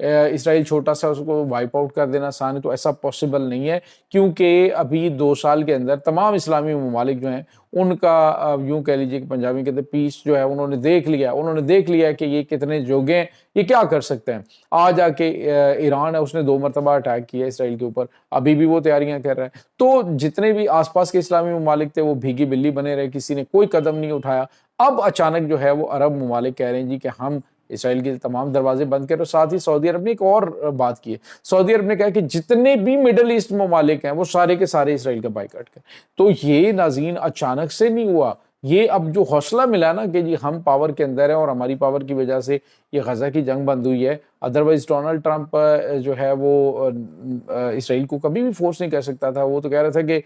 اسرائیل چھوٹا سا اس کو وائپ آؤٹ کر دینا آسان ہے، تو ایسا پاسبل نہیں ہے، کیونکہ ابھی 2 سال کے اندر تمام اسلامی ممالک جو ہیں ان کا یوں کہہ لیجیے کہ پنجابی کہتے ہیں پیس جو ہے انہوں نے دیکھ لیا کہ یہ کتنے جوگے ہیں، یہ کیا کر سکتے ہیں۔ آج آ کے ایران ہے، اس نے 2 مرتبہ اٹیک کیا اسرائیل کے اوپر، ابھی بھی وہ تیاریاں کر رہا ہے۔ تو جتنے بھی آس پاس کے اسلامی ممالک تھے وہ بھیگی بلی بنے رہے، کسی نے کوئی قدم نہیں اٹھایا۔ اب اچانک جو ہے وہ عرب ممالک کہہ رہے ہیں جی کہ ہم اسرائیل کے تمام دروازے بند کریں، اور ساتھ ہی سعودی عرب نے ایک اور بات کی ہے۔ سعودی عرب نے کہا کہ جتنے بھی مڈل ایسٹ ممالک ہیں وہ سارے کے سارے اسرائیل کا بائیکاٹ کریں۔ تو یہ ناظرین اچانک سے نہیں ہوا، یہ اب جو حوصلہ ملا نا کہ جی ہم پاور کے اندر ہیں اور ہماری پاور کی وجہ سے یہ غزہ کی جنگ بند ہوئی ہے، ادروائز ڈونلڈ ٹرمپ جو ہے وہ اسرائیل کو کبھی بھی فورس نہیں کر سکتا تھا، وہ تو کہہ رہا تھا کہ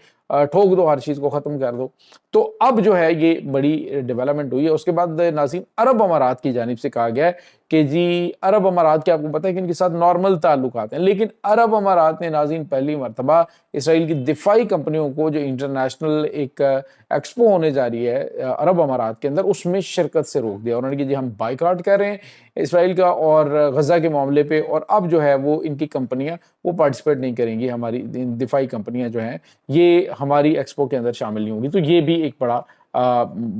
ٹھوک دو، ہر چیز کو ختم کر دو۔ تو اب جو ہے یہ بڑی ڈیولپمنٹ ہوئی ہے۔ اس کے بعد ناظرین عرب امارات کی جانب سے کہا گیا ہے کہ جی عرب امارات کے آپ کو پتہ ہے کہ ان کے ساتھ نارمل تعلقات ہیں، لیکن عرب امارات نے ناظرین پہلی مرتبہ اسرائیل کی دفاعی کمپنیوں کو جو انٹرنیشنل ایک ایکسپو ہونے جا رہی ہے عرب امارات کے اندر، اس میں شرکت سے روک دیا۔ انہوں نے کہ جی ہم بائیکاٹ کر رہے ہیں اسرائیل کا اور غزہ کے معاملے پہ، اور اب جو ہے وہ ان کی کمپنیاں وہ پارٹیسپیٹ نہیں کریں گی، ہماری دفاعی کمپنیاں جو ہیں یہ ہماری ایکسپو کے اندر شامل نہیں ہوں گی۔ تو یہ بھی ایک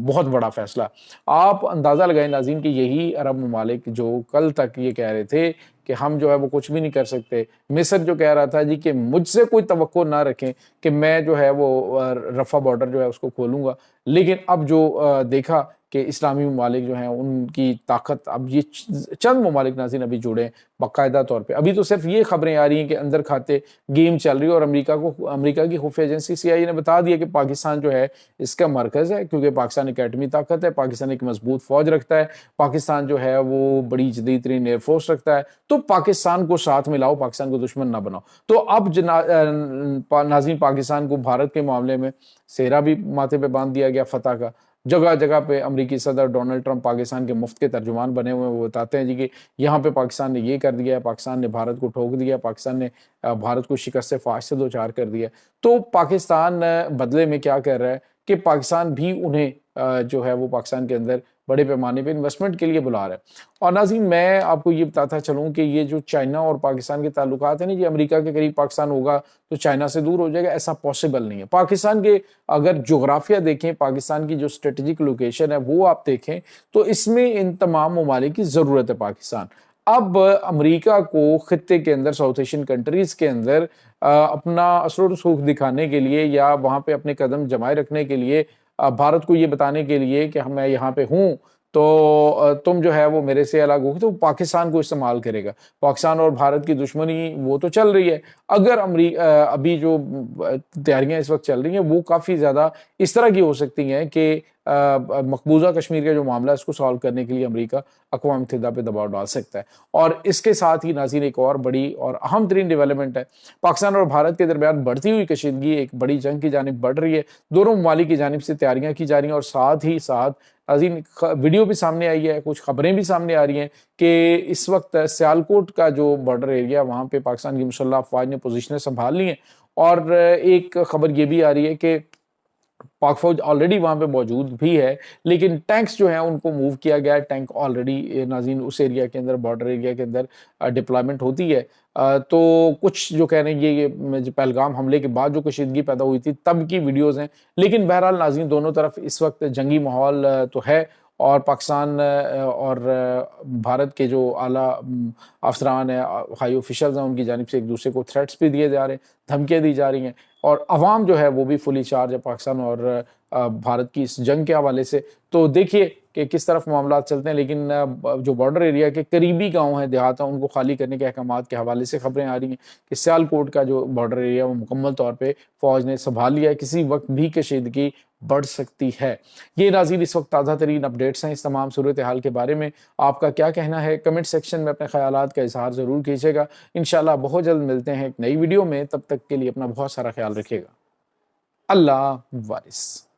بہت بڑا فیصلہ۔ آپ اندازہ لگائیں ناظرین کہ یہی عرب ممالک جو کل تک یہ کہہ رہے تھے کہ ہم جو ہے وہ کچھ بھی نہیں کر سکتے، مصر جو کہہ رہا تھا جی کہ مجھ سے کوئی توقع نہ رکھیں کہ میں جو ہے وہ رفح بارڈر جو ہے اس کو کھولوں گا، لیکن اب جو دیکھا کہ اسلامی ممالک جو ہیں ان کی طاقت، اب یہ چند ممالک ناظرین ابھی جڑے ہیں باقاعدہ طور پہ۔ ابھی تو صرف یہ خبریں آ رہی ہیں کہ اندر کھاتے گیم چل رہی ہے، اور امریکہ کی خفیہ ایجنسی CIA نے بتا دیا کہ پاکستان جو ہے اس کا مرکز ہے، کیونکہ پاکستان ایک ایٹمی طاقت ہے، پاکستان ایک مضبوط فوج رکھتا ہے، پاکستان جو ہے وہ بڑی جدید ترین ایئر فورس رکھتا ہے، تو پاکستان کو ساتھ ملاؤ، پاکستان کو دشمن نہ بناؤ۔ تو اب ناظرین پاکستان کو بھارت کے معاملے میں سہرا بھی ماتھے پہ باندھ دیا گیا فتح کا۔ جگہ جگہ پہ امریکی صدر ڈونلڈ ٹرمپ پاکستان کے مفت کے ترجمان بنے ہوئے، وہ بتاتے ہیں جی کہ یہاں پہ پاکستان نے یہ کر دیا ہے، پاکستان نے بھارت کو ٹھوک دیا، پاکستان نے بھارت کو شکست فاش سے دوچار کر دیا۔ تو پاکستان بدلے میں کیا کر رہا ہے کہ پاکستان بھی انہیں جو ہے وہ پاکستان کے اندر بڑے پیمانے پہ انویسٹمنٹ کے لیے بلا رہا ہے۔ اور ناظرین میں آپ کو یہ بتاتا چلوں کہ یہ جو چائنا اور پاکستان کے تعلقات ہیں نا، یہ امریکہ کے قریب پاکستان ہوگا تو چائنا سے دور ہو جائے گا، ایسا پاسبل نہیں ہے۔ پاکستان کے اگر جغرافیہ دیکھیں، پاکستان کی جو اسٹریٹجک لوکیشن ہے وہ آپ دیکھیں تو اس میں ان تمام ممالک کی ضرورت ہے پاکستان۔ اب امریکہ کو خطے کے اندر، ساؤتھ ایشین کنٹریز کے اندر اپنا اثر و رسوخ دکھانے کے لیے یا وہاں پہ اپنے قدم جمائے رکھنے کے لیے، بھارت کو یہ بتانے کے لیے کہ میں یہاں پہ ہوں تو تم جو ہے وہ میرے سے الگ ہو، تو پاکستان کو استعمال کرے گا۔ پاکستان اور بھارت کی دشمنی وہ تو چل رہی ہے، اگر ابھی جو تیاریاں اس وقت چل رہی ہیں وہ کافی زیادہ اس طرح کی ہو سکتی ہیں کہ مقبوضہ کشمیر کا جو معاملہ ہے اس کو سالو کرنے کے لیے امریکہ اقوام متحدہ پہ دباؤ ڈال سکتا ہے۔ اور اس کے ساتھ ہی ناظرین ایک اور بڑی اور اہم ترین ڈیولپمنٹ ہے، پاکستان اور بھارت کے درمیان بڑھتی ہوئی کشیدگی ایک بڑی جنگ کی جانب بڑھ رہی ہے، دونوں ممالک کی جانب سے تیاریاں کی جا رہی ہیں، اور ساتھ ہی ساتھ ناظرین ویڈیو بھی سامنے آئی ہے، کچھ خبریں بھی سامنے آ رہی ہیں کہ اس وقت سیالکوٹ کا جو بارڈر ایریا وہاں پہ پاکستان کی مسلح افواج نے پوزیشنیں سنبھال لی ہیں، اور ایک خبر یہ بھی آ رہی ہے کہ پاک فوج آلریڈی وہاں پہ موجود بھی ہے، لیکن ٹینکس جو ہیں ان کو موو کیا گیا ہے۔ ٹینک آلریڈی ناظرین اس ایریا کے اندر، بارڈر ایریا کے اندر ڈپلائمنٹ ہوتی ہے۔ تو کچھ جو کہہ رہے ہیں یہ پہلگام حملے کے بعد جو کشیدگی پیدا ہوئی تھی تب کی ویڈیوز ہیں، لیکن بہرحال ناظرین دونوں طرف اس وقت جنگی ماحول تو ہے، اور پاکستان اور بھارت کے جو اعلیٰ افسران ہیں، ہائی آفیشلز ہیں، ان کی جانب سے ایک دوسرے کو تھریٹس بھی دیے جا رہے ہیں، دھمکیاں دی جا رہی ہیں، اور عوام جو ہے وہ بھی فلی چارج ہے پاکستان اور بھارت کی اس جنگ کے حوالے سے۔ تو دیکھیے کہ کس طرف معاملات چلتے ہیں، لیکن جو بارڈر ایریا کے قریبی گاؤں ہیں، دیہات ہیں، ان کو خالی کرنے کے احکامات کے حوالے سے خبریں آ رہی ہیں کہ سیالکوٹ کا جو بارڈر ایریا وہ مکمل طور پہ فوج نے سنبھال لیا ہے، کسی وقت بھی کشیدگی بڑھ سکتی ہے۔ یہ ناظرین اس وقت تازہ ترین اپڈیٹس ہیں اس تمام صورتحال کے بارے میں۔ آپ کا کیا کہنا ہے؟ کمنٹ سیکشن میں اپنے خیالات کا اظہار ضرور کیجیے گا۔ انشاءاللہ بہت جلد ملتے ہیں ایک نئی ویڈیو میں، تب تک کے لیے اپنا بہت سارا خیال رکھیے گا۔ اللہ وارث۔